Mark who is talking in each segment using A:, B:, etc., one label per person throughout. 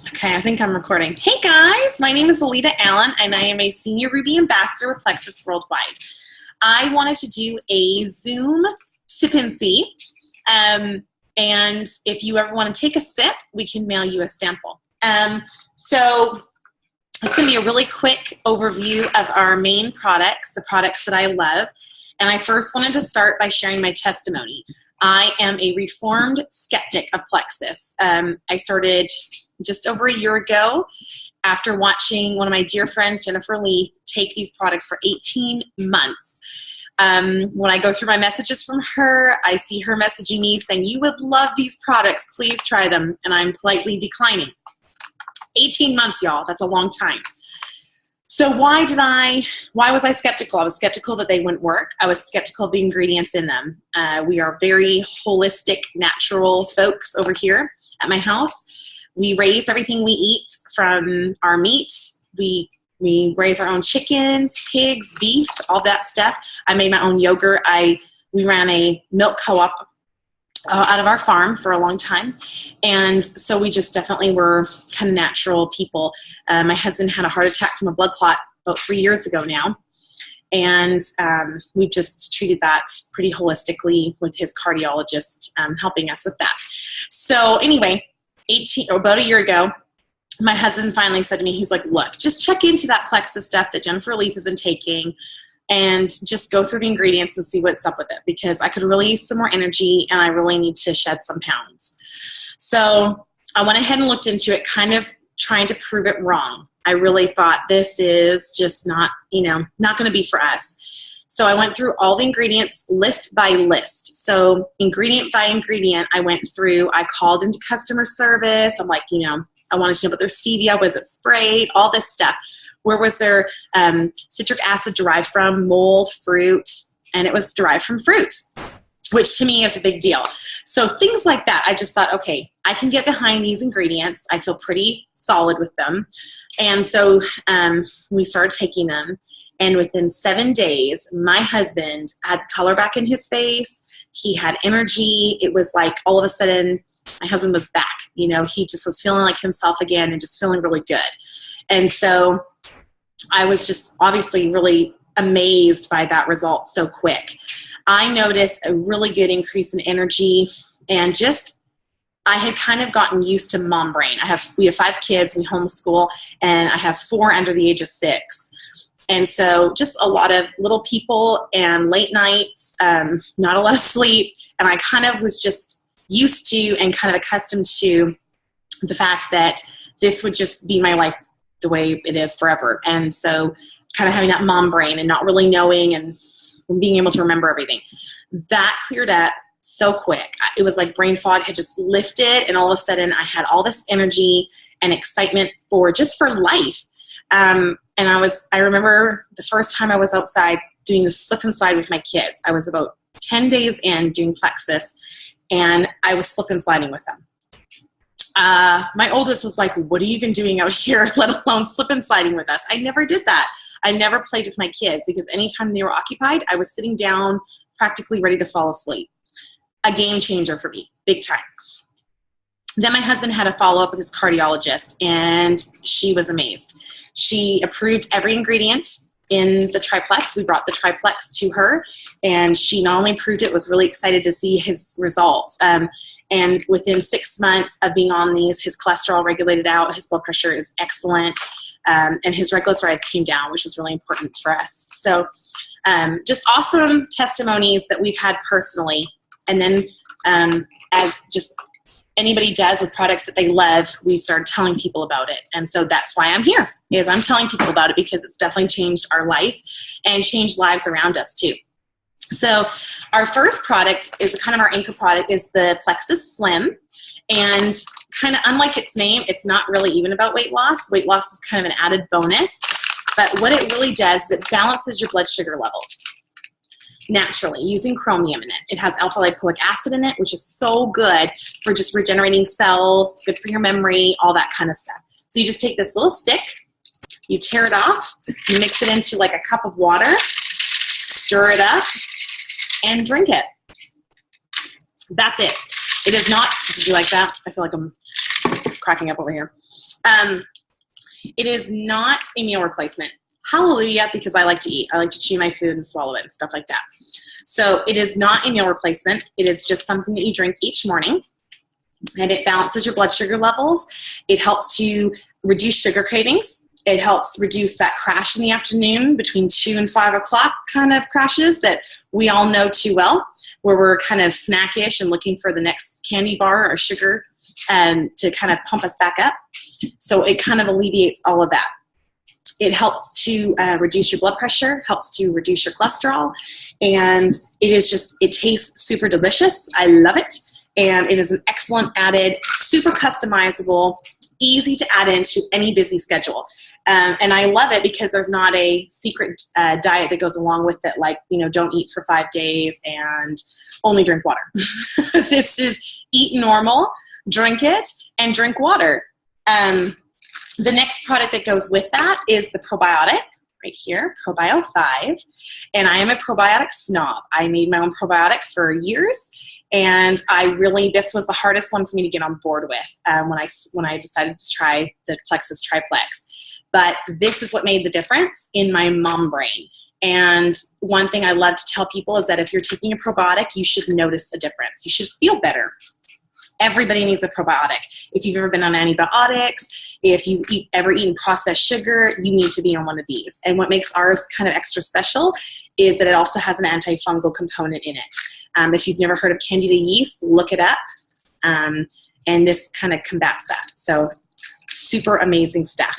A: Okay, I think I'm recording. Hey guys, my name is Alita Allen, and I am a Senior Ruby Ambassador with Plexus Worldwide. I wanted to do a Zoom sip and see, and if you ever want to take a sip, we can mail you a sample. So it's going to be a really quick overview of our main products, the products that I love, and I first wanted to start by sharing my testimony. I am a reformed skeptic of Plexus. I started just over a year ago after watching one of my dear friends, Jennifer Lee, take these products for 18 months. When I go through my messages from her, I see her messaging me saying, "You would love these products, please try them," and I'm politely declining. 18 months, y'all, that's a long time. So why was I skeptical? I was skeptical that they wouldn't work. I was skeptical of the ingredients in them. We are very holistic, natural folks over here at my house. We raise everything we eat from our meat. We raise our own chickens, pigs, beef, all that stuff. I made my own yogurt. We ran a milk co-op out of our farm for a long time. And so we just definitely were kind of natural people. My husband had a heart attack from a blood clot about 3 years ago now. And we just treated that pretty holistically with his cardiologist helping us with that. So anyway, about a year ago, my husband finally said to me, he's like, "Look, just check into that Plexus stuff that Jennifer Lee has been taking and just go through the ingredients and see what's up with it, because I could really use some more energy and I really need to shed some pounds." So I went ahead and looked into it, kind of trying to prove it wrong. I really thought this is just not going to be for us. So I went through all the ingredients list by list. So ingredient by ingredient, I went through. I called into customer service. I'm like, I wanted to know about their stevia. Was it sprayed? All this stuff. Where was their citric acid derived from? Mold, fruit, and it was derived from fruit, which to me is a big deal. So things like that, I just thought, okay, I can get behind these ingredients. I feel pretty solid with them. And so we started taking them. And within 7 days, my husband had color back in his face. He had energy. It was like all of a sudden, my husband was back. He just was feeling like himself again and just feeling really good. And so I was just obviously really amazed by that result so quick. I noticed a really good increase in energy, and I had kind of gotten used to mom brain. We have 5 kids, we homeschool, and I have 4 under the age of 6. And so just a lot of little people and late nights, not a lot of sleep. And I kind of was just used to and kind of accustomed to the fact that this would just be my life the way it is forever. And so kind of having that mom brain and not really knowing and being able to remember everything, that cleared up so quick. It was like brain fog had just lifted, and all of a sudden I had all this energy and excitement for life. And I remember the first time I was outside doing the slip and slide with my kids. I was about 10 days in doing Plexus, and I was slip and sliding with them. My oldest was like, "What are you even doing out here, let alone slip and sliding with us?" I never did that. I never played with my kids, because anytime they were occupied, I was sitting down practically ready to fall asleep. A game changer for me, big time. Then my husband had a follow-up with his cardiologist, and she was amazed. She approved every ingredient in the triplex. We brought the triplex to her, and she not only approved it, was really excited to see his results. And within 6 months of being on these, his cholesterol regulated out, his blood pressure is excellent, and his triglycerides came down, which was really important for us. So just awesome testimonies that we've had personally. And then as just anybody does with products that they love, we started telling people about it. And so that's why I'm here, is I'm telling people about it, because it's definitely changed our life and changed lives around us too. So our first product is kind of our anchor product, is the Plexus Slim. And kind of unlike its name, it's not really even about weight loss. Weight loss is kind of an added bonus. But what it really does is it balances your blood sugar levels naturally using chromium in it. It has alpha lipoic acid in it, which is so good for just regenerating cells. It's good for your memory, all that kind of stuff. So you just take this little stick, you tear it off, you mix it into like a cup of water, stir it up, and drink it. That's it. It is not, did you like that? I feel like I'm cracking up over here. It is not a meal replacement. Hallelujah, because I like to eat. I like to chew my food and swallow it and stuff like that. So it is not a meal replacement. It is just something that you drink each morning, and it balances your blood sugar levels. It helps to reduce sugar cravings. It helps reduce that crash in the afternoon between 2 and 5 o'clock kind of crashes that we all know too well, where we're kind of snackish and looking for the next candy bar or sugar to kind of pump us back up. So it kind of alleviates all of that. It helps to reduce your blood pressure, helps to reduce your cholesterol, and it tastes super delicious. I love it, and it is an excellent added, super customizable, easy to add into any busy schedule. And I love it because there's not a secret diet that goes along with it, like, don't eat for 5 days and only drink water. This is eat normal, drink it, and drink water. The next product that goes with that is the probiotic right here, Probio 5. And I am a probiotic snob. I made my own probiotic for years, and this was the hardest one for me to get on board with when I decided to try the Plexus Triplex. But this is what made the difference in my mom brain. And one thing I love to tell people is that if you're taking a probiotic, you should notice a difference. You should feel better. Everybody needs a probiotic. If you've ever been on antibiotics, if you've ever eaten processed sugar, you need to be on one of these. And what makes ours kind of extra special is that it also has an antifungal component in it. If you've never heard of Candida yeast, look it up. And this kind of combats that. So super amazing stuff.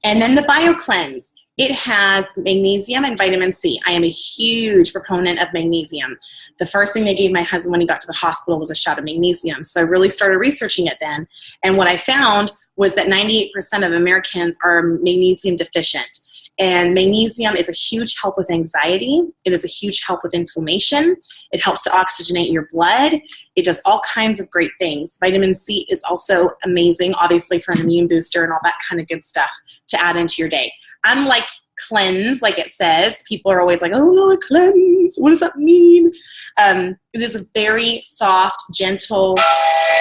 A: And then the BioCleanse. It has magnesium and vitamin C. I am a huge proponent of magnesium. The first thing they gave my husband when he got to the hospital was a shot of magnesium. So I really started researching it then. And what I found was that 98% of Americans are magnesium deficient. And magnesium is a huge help with anxiety. It is a huge help with inflammation. It helps to oxygenate your blood. It does all kinds of great things. Vitamin C is also amazing, obviously, for an immune booster and all that kind of good stuff to add into your day. Unlike cleanse, like it says, people are always like, oh, no, a cleanse. What does that mean? It is a very soft, gentle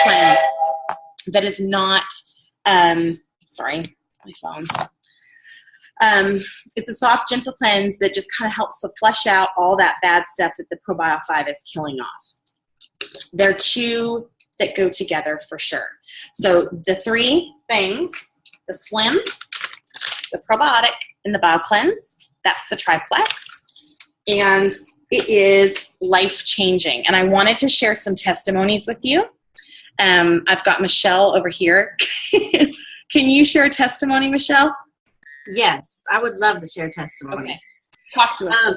A: cleanse that is not, sorry, my phone. It's a soft, gentle cleanse that just kind of helps to flush out all that bad stuff that the Probio 5 is killing off. There are two that go together for sure. So the three things, the Slim, the probiotic, and the BioCleanse, that's the triplex. And it is life-changing. And I wanted to share some testimonies with you. I've got Michelle over here. Can you share a testimony, Michelle?
B: Yes, I would love to share testimony.
A: Okay. Talk to us.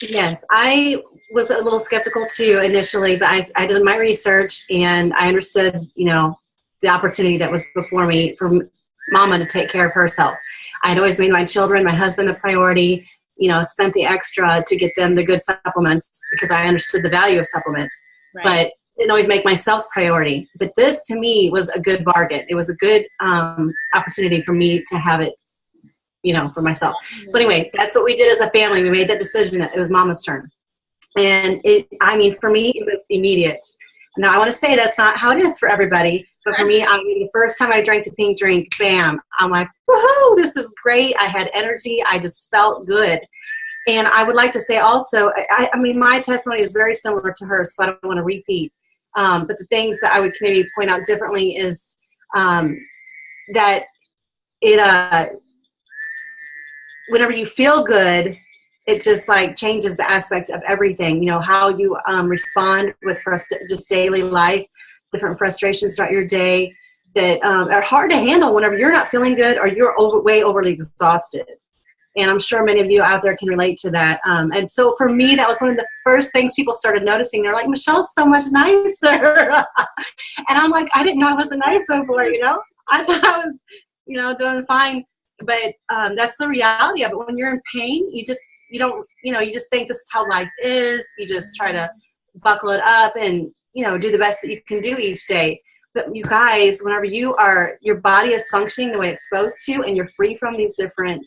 B: Yes, I was a little skeptical too initially, but I did my research and I understood, the opportunity that was before me for Mama to take care of herself. I'd always made my children, my husband the priority, spent the extra to get them the good supplements because I understood the value of supplements,
A: right.
B: But didn't always make myself priority. But this to me was a good bargain. It was a good opportunity for me to have it, for myself. So anyway, that's what we did as a family. We made that decision that it was Mama's turn. And for me, it was immediate. Now I want to say that's not how it is for everybody, but for me, the first time I drank the pink drink, bam, I'm like, woohoo, this is great. I had energy. I just felt good. And I would like to say also, my testimony is very similar to hers, so I don't want to repeat. But the things that I would maybe point out differently is that it, whenever you feel good, it just like changes the aspect of everything. How you respond with just daily life, different frustrations throughout your day that are hard to handle whenever you're not feeling good or you're way overly exhausted. And I'm sure many of you out there can relate to that. And so for me, that was one of the first things people started noticing. They're like, Michelle's so much nicer. And I'm like, I didn't know I was a nice one before, I thought I was, doing fine. But that's the reality of it. When you're in pain, you just think this is how life is. You just try to buckle it up and, do the best that you can do each day. But you guys, whenever your body is functioning the way it's supposed to, and you're free from these different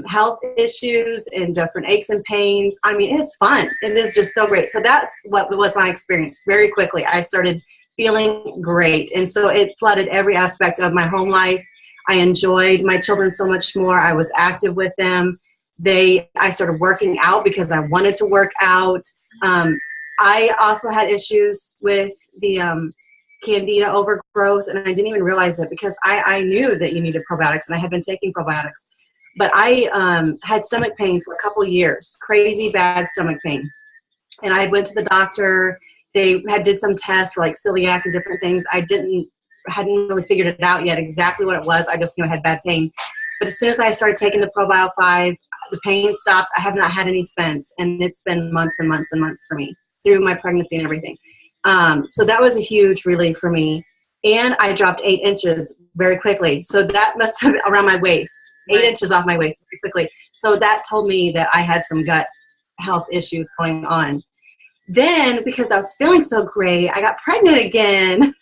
B: health issues and different aches and pains, it's fun. It is just so great. So that's what was my experience. Very quickly, I started feeling great. And so it flooded every aspect of my home life. I enjoyed my children so much more. I was active with them. I started working out because I wanted to work out. I also had issues with the candida overgrowth, and I didn't even realize it because I knew that you needed probiotics, and I had been taking probiotics. But I had stomach pain for a couple of years, crazy bad stomach pain. And I went to the doctor. They did some tests for like celiac and different things. I hadn't really figured it out yet exactly what it was. I just knew I had bad pain. But as soon as I started taking the ProBio 5, the pain stopped. I have not had any since, and it's been months and months and months for me through my pregnancy and everything. So that was a huge relief for me. And I dropped 8 inches very quickly. So that must have been around my waist, 8 inches off my waist very quickly. So that told me that I had some gut health issues going on. Then, because I was feeling so great, I got pregnant again.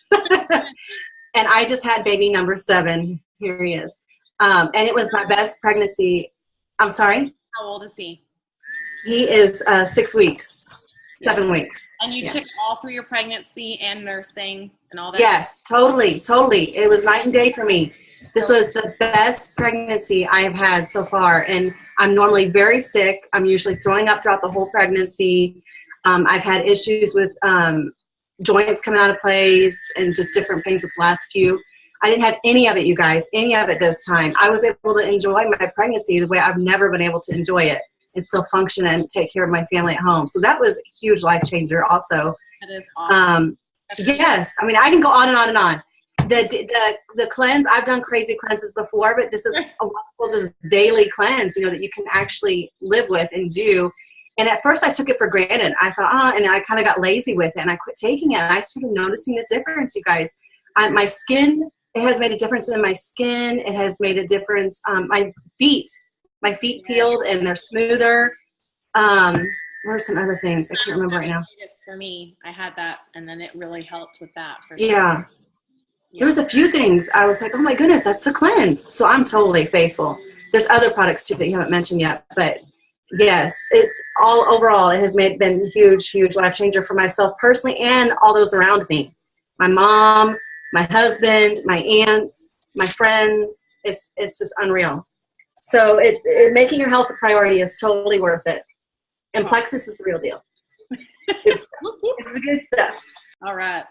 B: And I just had baby number 7. Here he is. And it was my best pregnancy. I'm sorry?
A: How old is he?
B: He is 6 weeks, 7 weeks.
A: And you took all through your pregnancy and nursing and all that?
B: Yes, totally. It was night and day for me. This was the best pregnancy I have had so far. And I'm normally very sick. I'm usually throwing up throughout the whole pregnancy. I've had issues with joints coming out of place and just different things with the last few. I didn't have any of it, you guys, any of it this time. I was able to enjoy my pregnancy the way I've never been able to enjoy it and still function and take care of my family at home. So that was a huge life changer also.
A: That is awesome.
B: Yes. I mean, I can go on and on and on. The cleanse, I've done crazy cleanses before, but this is a wonderful just daily cleanse, that you can actually live with and do. And at first I took it for granted. I thought, and I kind of got lazy with it and I quit taking it. And I started noticing the difference, you guys. My skin, it has made a difference in my skin. It has made a difference. My feet peeled and they're smoother. What are some other things? I can't remember right now.
A: For me, I had that, and then it really helped with that. For
B: sure.
A: Yeah.
B: There was a few things I was like, oh my goodness, that's the cleanse. So I'm totally faithful. There's other products too that you haven't mentioned yet, but yes, overall it has been a huge life changer for myself personally and all those around me. My mom, my husband, my aunts, my friends. It's just unreal. So making your health a priority is totally worth it. And Plexus is the real deal. It's the good stuff.
A: All right.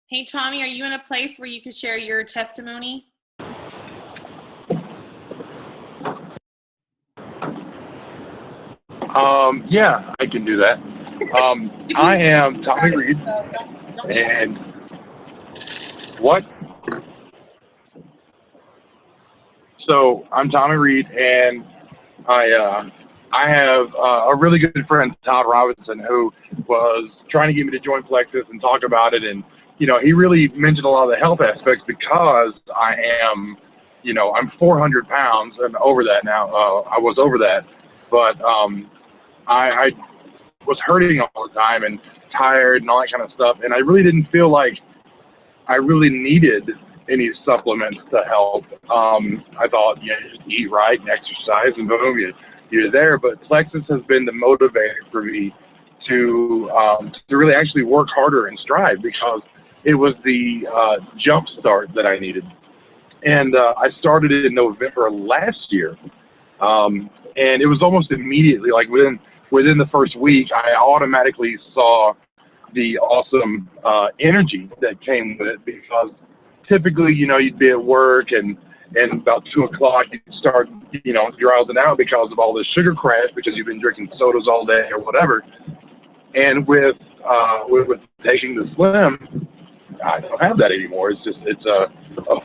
A: Hey, Tommy, are you in a place where you could share your testimony?
C: Yeah, I can do that. I am Tommy Reed. And what? So I'm Tommy Reed, and I have a really good friend, Todd Robinson, who was trying to get me to join Plexus and talk about it. And, he really mentioned a lot of the health aspects because I am, I'm 400 pounds and over that now. I was over that, but I was hurting all the time and tired and all that kind of stuff. And I really didn't feel like I really needed any supplements to help. I thought, just eat right and exercise and boom, you're there. But Plexus has been the motivator for me to really actually work harder and strive, because it was the jump start that I needed. And I started it in November last year. And it was almost immediately, like within the first week, I automatically saw the awesome energy that came with it, because typically, you'd be at work and about 2 o'clock you'd start, drowsing out because of all the sugar crash, because you've been drinking sodas all day or whatever. And with taking the Slim, I don't have that anymore. It's a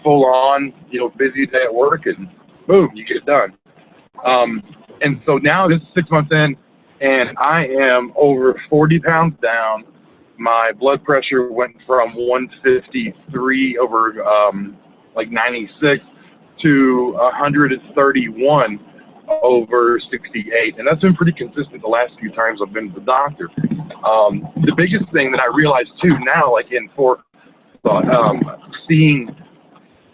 C: full on, busy day at work, and boom, you get it done. And so now this is 6 months in, and I am over 40 pounds down. My blood pressure went from 153 over 96 to 131 over 68. And that's been pretty consistent the last few times I've been to the doctor. The biggest thing that I realized too now, seeing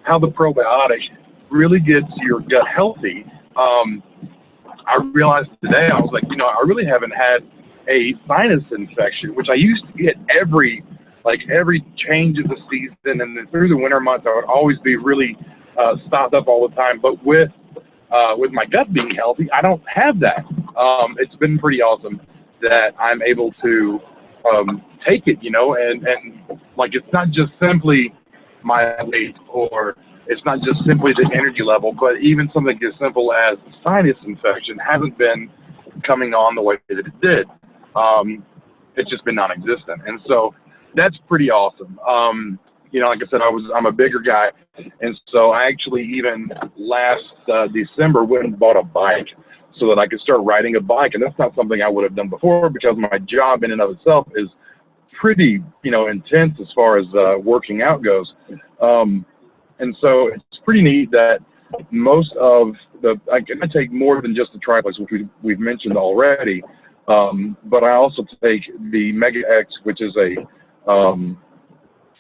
C: how the probiotic really gets your gut healthy, I realized today, I was like, I really haven't had a sinus infection, which I used to get every like every change of the season, and then through the winter months, I would always be really stocked up all the time. But with my gut being healthy, I don't have that. It's been pretty awesome that I'm able to take it, and like it's not just simply my weight, or it's not just simply the energy level, but even something as simple as sinus infection hasn't been coming on the way that it did. It's just been non-existent, and so that's pretty awesome. Like I said, I'm a bigger guy, and so I actually even last December went and bought a bike so that I could start riding a bike, and that's not something I would have done before because my job in and of itself is pretty, intense as far as working out goes. And so it's pretty neat that most of I take more than just the triplex, which we've mentioned already, but I also take the Mega X, which is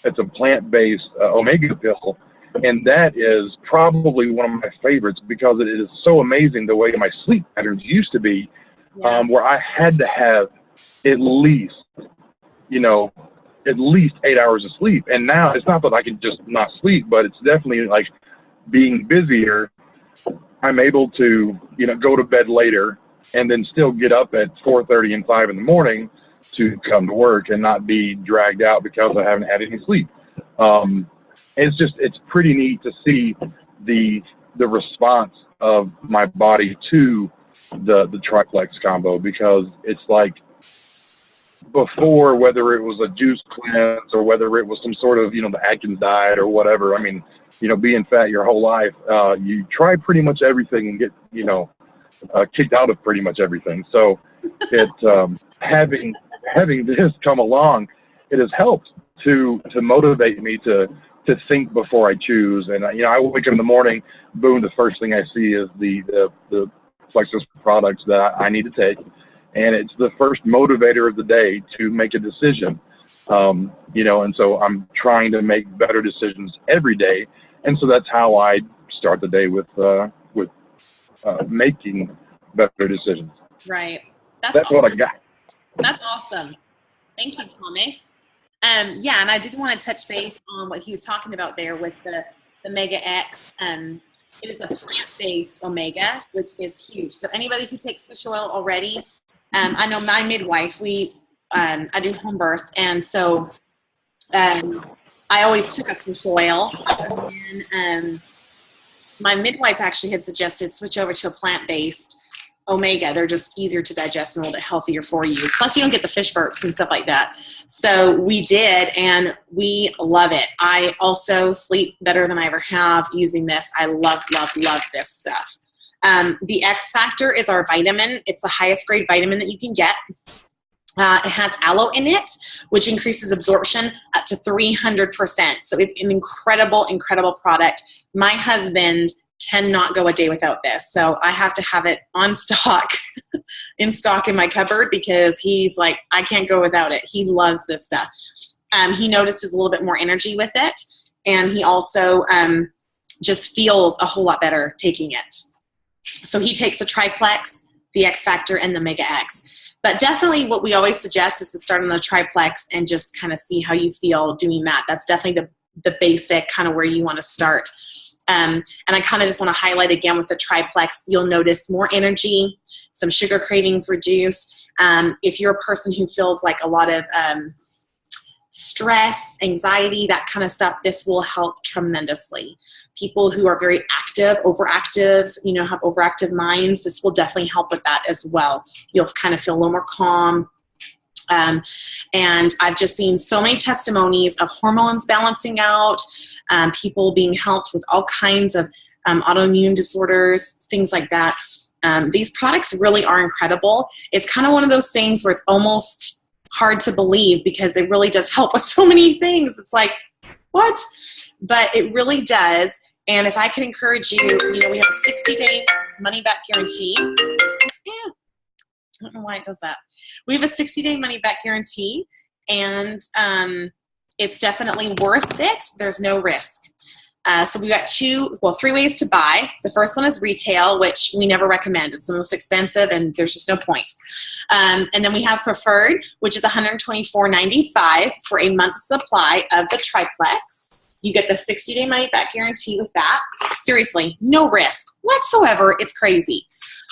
C: it's a plant-based omega pill, and that is probably one of my favorites because it is so amazing the way my sleep patterns used to be, where I had to have at least 8 hours of sleep. And now it's not that I can just not sleep, but it's definitely like being busier. I'm able to, go to bed later and then still get up at 4:30 and 5 in the morning to come to work and not be dragged out because I haven't had any sleep. It's pretty neat to see the response of my body to the triplex combo, because it's like, before, whether it was a juice cleanse or whether it was some sort of, the Atkins diet or whatever, I mean, being fat your whole life, you try pretty much everything and get, kicked out of pretty much everything. So it's having this come along, it has helped to motivate me to think before I choose. And, I wake up in the morning, boom, the first thing I see is the Plexus products that I need to take. And it's the first motivator of the day to make a decision, and so I'm trying to make better decisions every day. And so that's how I start the day with making better decisions.
A: Right.
C: That's awesome. What I got.
A: That's awesome. Thank you, Tommy. And I did want to touch base on what he was talking about there with the Mega X. It is a plant-based omega, which is huge. So anybody who takes fish oil already, I know my midwife, I do home birth, and so I always took a fish oil, and my midwife actually had suggested switch over to a plant-based omega. They're just easier to digest and a little bit healthier for you. Plus, you don't get the fish burps and stuff like that. So we did, and we love it. I also sleep better than I ever have using this. I love, love, love this stuff. The X Factor is our vitamin. It's the highest grade vitamin that you can get. It has aloe in it, which increases absorption up to 300%. So it's an incredible, incredible product. My husband cannot go a day without this. So I have to have it on stock, in my cupboard, because he's like, I can't go without it. He loves this stuff. He notices a little bit more energy with it. And he also just feels a whole lot better taking it. So he takes the triplex, the X Factor, and the Mega X. But definitely what we always suggest is to start on the triplex and just kind of see how you feel doing that. That's definitely the basic kind of where you want to start. And I kind of just want to highlight again with the triplex, you'll notice more energy, some sugar cravings reduce. If you're a person who feels like a lot of stress, anxiety, that kind of stuff, this will help tremendously. People who are very active, overactive, have overactive minds, this will definitely help with that as well. You'll kind of feel a little more calm. And I've just seen so many testimonies of hormones balancing out, people being helped with all kinds of autoimmune disorders, things like that. These products really are incredible. It's kind of one of those things where it's almost hard to believe because it really does help with so many things. It's like, what? But it really does. And if I could encourage you, we have a 60-day money-back guarantee. Yeah. I don't know why it does that. We have a 60-day money-back guarantee, and it's definitely worth it. There's no risk. So we've got three ways to buy. The first one is retail, which we never recommend. It's the most expensive, and there's just no point. And then we have preferred, which is $124.95 for a month's supply of the triplex. You get the 60-day money-back guarantee with that. Seriously, no risk whatsoever. It's crazy.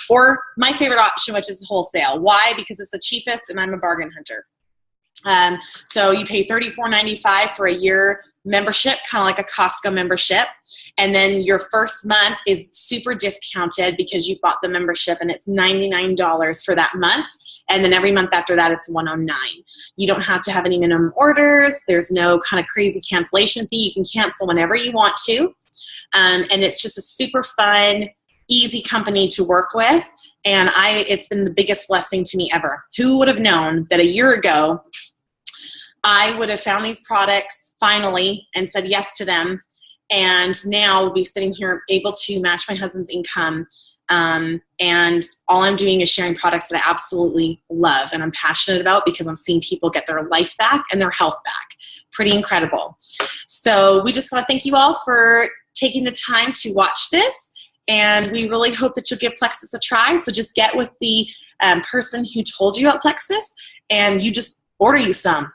A: Or my favorite option, which is wholesale. Why? Because it's the cheapest, and I'm a bargain hunter. So you pay $34.95 for a year membership, kind of like a Costco membership. And then your first month is super discounted because you bought the membership, and it's $99 for that month. And then every month after that, it's $109. You don't have to have any minimum orders. There's no kind of crazy cancellation fee. You can cancel whenever you want to. And it's just a super fun, easy company to work with. And it's been the biggest blessing to me ever. Who would have known that a year ago I would have found these products finally and said yes to them, and now we'll be sitting here able to match my husband's income, and all I'm doing is sharing products that I absolutely love and I'm passionate about, because I'm seeing people get their life back and their health back. Pretty incredible. So we just want to thank you all for taking the time to watch this, and we really hope that you'll give Plexus a try. So just get with the person who told you about Plexus, and you just order you some.